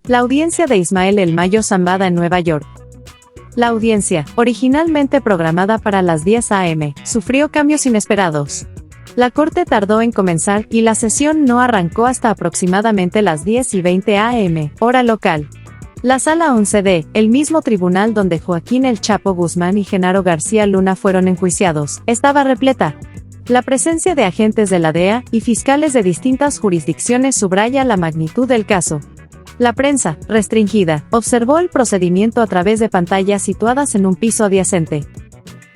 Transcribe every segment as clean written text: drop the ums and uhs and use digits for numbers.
La audiencia de Ismael El Mayo Zambada en Nueva York. La audiencia, originalmente programada para las 10 a.m., sufrió cambios inesperados. La corte tardó en comenzar y la sesión no arrancó hasta aproximadamente las 10:20 a.m., hora local. La Sala 11D, el mismo tribunal donde Joaquín El Chapo Guzmán y Genaro García Luna fueron enjuiciados, estaba repleta. La presencia de agentes de la DEA y fiscales de distintas jurisdicciones subraya la magnitud del caso. La prensa, restringida, observó el procedimiento a través de pantallas situadas en un piso adyacente.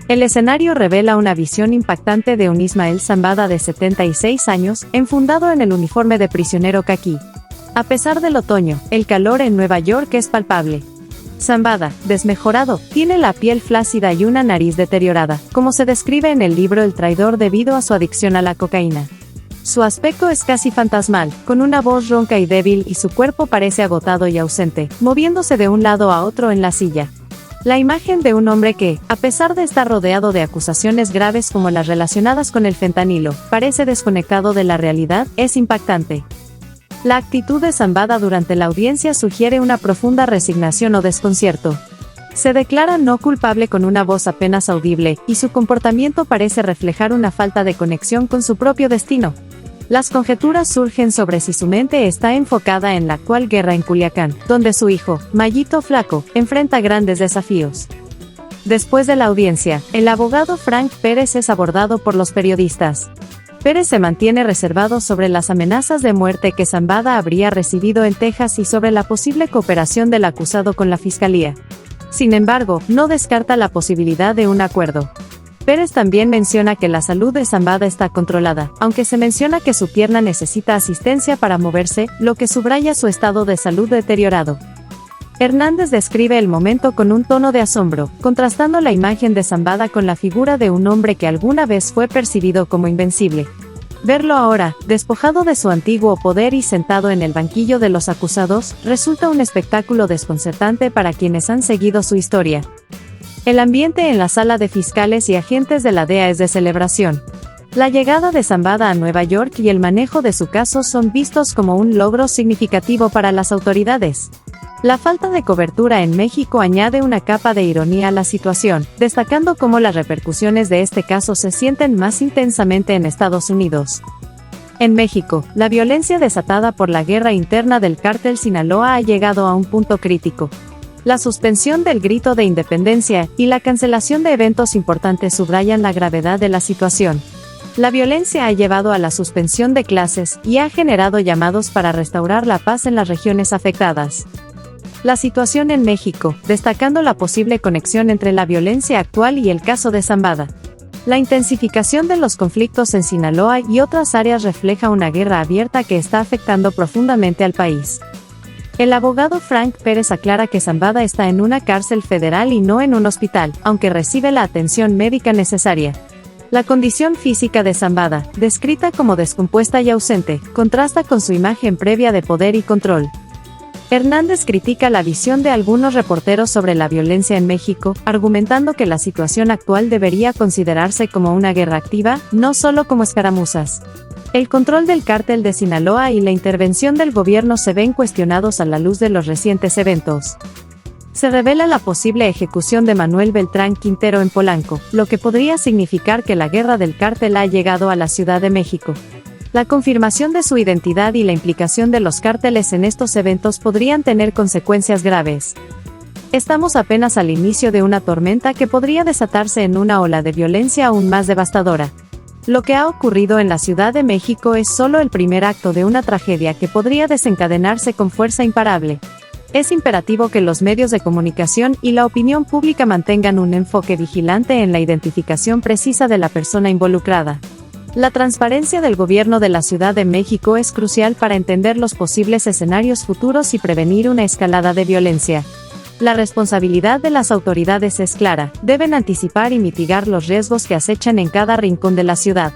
El escenario revela una visión impactante de un Ismael Zambada de 76 años, enfundado en el uniforme de prisionero caquí. A pesar del otoño, el calor en Nueva York es palpable. Zambada, desmejorado, tiene la piel flácida y una nariz deteriorada, como se describe en el libro El Traidor debido a su adicción a la cocaína. Su aspecto es casi fantasmal, con una voz ronca y débil y su cuerpo parece agotado y ausente, moviéndose de un lado a otro en la silla. La imagen de un hombre que, a pesar de estar rodeado de acusaciones graves como las relacionadas con el fentanilo, parece desconectado de la realidad, es impactante. La actitud de Zambada durante la audiencia sugiere una profunda resignación o desconcierto. Se declara no culpable con una voz apenas audible, y su comportamiento parece reflejar una falta de conexión con su propio destino. Las conjeturas surgen sobre si su mente está enfocada en la actual guerra en Culiacán, donde su hijo, Mayito Flaco, enfrenta grandes desafíos. Después de la audiencia, el abogado Frank Pérez es abordado por los periodistas. Pérez se mantiene reservado sobre las amenazas de muerte que Zambada habría recibido en Texas y sobre la posible cooperación del acusado con la fiscalía. Sin embargo, no descarta la posibilidad de un acuerdo. Pérez también menciona que la salud de Zambada está controlada, aunque se menciona que su pierna necesita asistencia para moverse, lo que subraya su estado de salud deteriorado. Hernández describe el momento con un tono de asombro, contrastando la imagen de Zambada con la figura de un hombre que alguna vez fue percibido como invencible. Verlo ahora, despojado de su antiguo poder y sentado en el banquillo de los acusados, resulta un espectáculo desconcertante para quienes han seguido su historia. El ambiente en la sala de fiscales y agentes de la DEA es de celebración. La llegada de Zambada a Nueva York y el manejo de su caso son vistos como un logro significativo para las autoridades. La falta de cobertura en México añade una capa de ironía a la situación, destacando cómo las repercusiones de este caso se sienten más intensamente en Estados Unidos. En México, la violencia desatada por la guerra interna del cártel Sinaloa ha llegado a un punto crítico. La suspensión del grito de independencia y la cancelación de eventos importantes subrayan la gravedad de la situación. La violencia ha llevado a la suspensión de clases y ha generado llamados para restaurar la paz en las regiones afectadas. La situación en México, destacando la posible conexión entre la violencia actual y el caso de Zambada. La intensificación de los conflictos en Sinaloa y otras áreas refleja una guerra abierta que está afectando profundamente al país. El abogado Frank Pérez aclara que Zambada está en una cárcel federal y no en un hospital, aunque recibe la atención médica necesaria. La condición física de Zambada, descrita como descompuesta y ausente, contrasta con su imagen previa de poder y control. Hernández critica la visión de algunos reporteros sobre la violencia en México, argumentando que la situación actual debería considerarse como una guerra activa, no solo como escaramuzas. El control del cártel de Sinaloa y la intervención del gobierno se ven cuestionados a la luz de los recientes eventos. Se revela la posible ejecución de Manuel Beltrán Quintero en Polanco, lo que podría significar que la guerra del cártel ha llegado a la Ciudad de México. La confirmación de su identidad y la implicación de los cárteles en estos eventos podrían tener consecuencias graves. Estamos apenas al inicio de una tormenta que podría desatarse en una ola de violencia aún más devastadora. Lo que ha ocurrido en la Ciudad de México es solo el primer acto de una tragedia que podría desencadenarse con fuerza imparable. Es imperativo que los medios de comunicación y la opinión pública mantengan un enfoque vigilante en la identificación precisa de la persona involucrada. La transparencia del gobierno de la Ciudad de México es crucial para entender los posibles escenarios futuros y prevenir una escalada de violencia. La responsabilidad de las autoridades es clara, deben anticipar y mitigar los riesgos que acechan en cada rincón de la ciudad.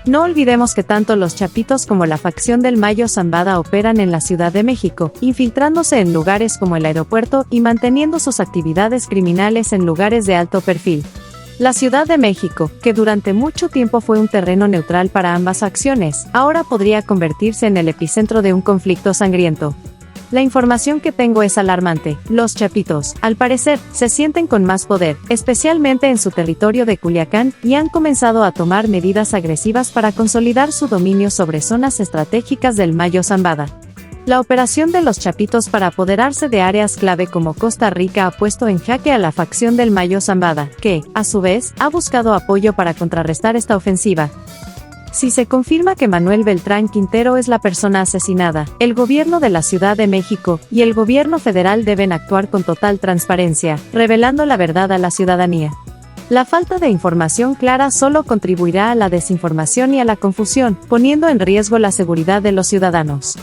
No olvidemos que tanto los Chapitos como la facción del Mayo Zambada operan en la Ciudad de México, infiltrándose en lugares como el aeropuerto y manteniendo sus actividades criminales en lugares de alto perfil. La Ciudad de México, que durante mucho tiempo fue un terreno neutral para ambas facciones, ahora podría convertirse en el epicentro de un conflicto sangriento. La información que tengo es alarmante. Los chapitos, al parecer, se sienten con más poder, especialmente en su territorio de Culiacán, y han comenzado a tomar medidas agresivas para consolidar su dominio sobre zonas estratégicas del Mayo Zambada. La operación de los chapitos para apoderarse de áreas clave como Costa Rica ha puesto en jaque a la facción del Mayo Zambada, que, a su vez, ha buscado apoyo para contrarrestar esta ofensiva. Si se confirma que Manuel Beltrán Quintero es la persona asesinada, el gobierno de la Ciudad de México y el gobierno federal deben actuar con total transparencia, revelando la verdad a la ciudadanía. La falta de información clara solo contribuirá a la desinformación y a la confusión, poniendo en riesgo la seguridad de los ciudadanos.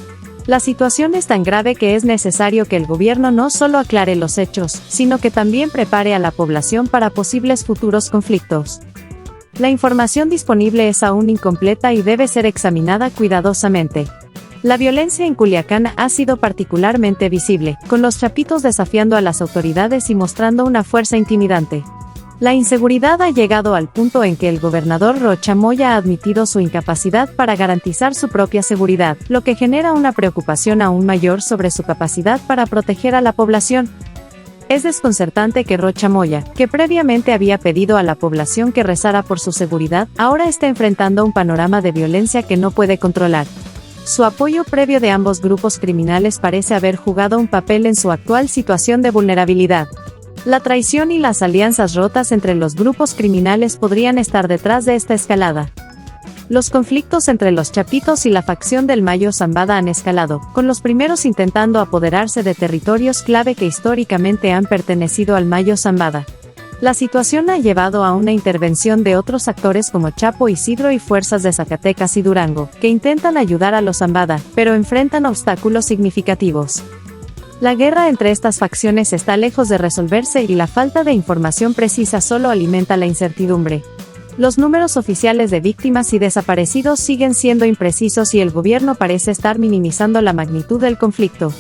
La situación es tan grave que es necesario que el gobierno no solo aclare los hechos, sino que también prepare a la población para posibles futuros conflictos. La información disponible es aún incompleta y debe ser examinada cuidadosamente. La violencia en Culiacán ha sido particularmente visible, con los chapitos desafiando a las autoridades y mostrando una fuerza intimidante. La inseguridad ha llegado al punto en que el gobernador Rocha Moya ha admitido su incapacidad para garantizar su propia seguridad, lo que genera una preocupación aún mayor sobre su capacidad para proteger a la población. Es desconcertante que Rocha Moya, que previamente había pedido a la población que rezara por su seguridad, ahora esté enfrentando un panorama de violencia que no puede controlar. Su apoyo previo de ambos grupos criminales parece haber jugado un papel en su actual situación de vulnerabilidad. La traición y las alianzas rotas entre los grupos criminales podrían estar detrás de esta escalada. Los conflictos entre los chapitos y la facción del Mayo Zambada han escalado, con los primeros intentando apoderarse de territorios clave que históricamente han pertenecido al Mayo Zambada. La situación ha llevado a una intervención de otros actores como Chapo Isidro y fuerzas de Zacatecas y Durango, que intentan ayudar a los Zambada, pero enfrentan obstáculos significativos. La guerra entre estas facciones está lejos de resolverse y la falta de información precisa solo alimenta la incertidumbre. Los números oficiales de víctimas y desaparecidos siguen siendo imprecisos y el gobierno parece estar minimizando la magnitud del conflicto.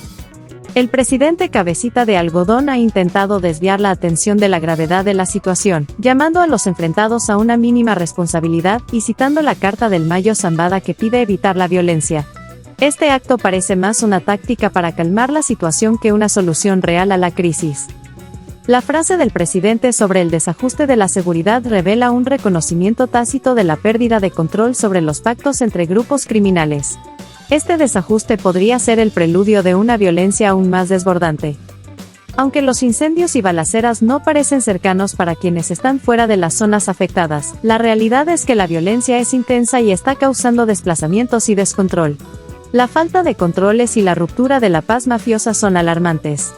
El presidente Cabecita de Algodón ha intentado desviar la atención de la gravedad de la situación, llamando a los enfrentados a una mínima responsabilidad y citando la Carta del Mayo Zambada que pide evitar la violencia. Este acto parece más una táctica para calmar la situación que una solución real a la crisis. La frase del presidente sobre el desajuste de la seguridad revela un reconocimiento tácito de la pérdida de control sobre los pactos entre grupos criminales. Este desajuste podría ser el preludio de una violencia aún más desbordante. Aunque los incendios y balaceras no parecen cercanos para quienes están fuera de las zonas afectadas, la realidad es que la violencia es intensa y está causando desplazamientos y descontrol. La falta de controles y la ruptura de la paz mafiosa son alarmantes.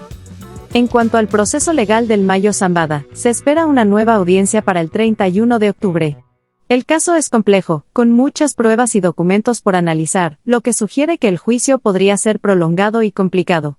En cuanto al proceso legal del Mayo Zambada, se espera una nueva audiencia para el 31 de octubre. El caso es complejo, con muchas pruebas y documentos por analizar, lo que sugiere que el juicio podría ser prolongado y complicado.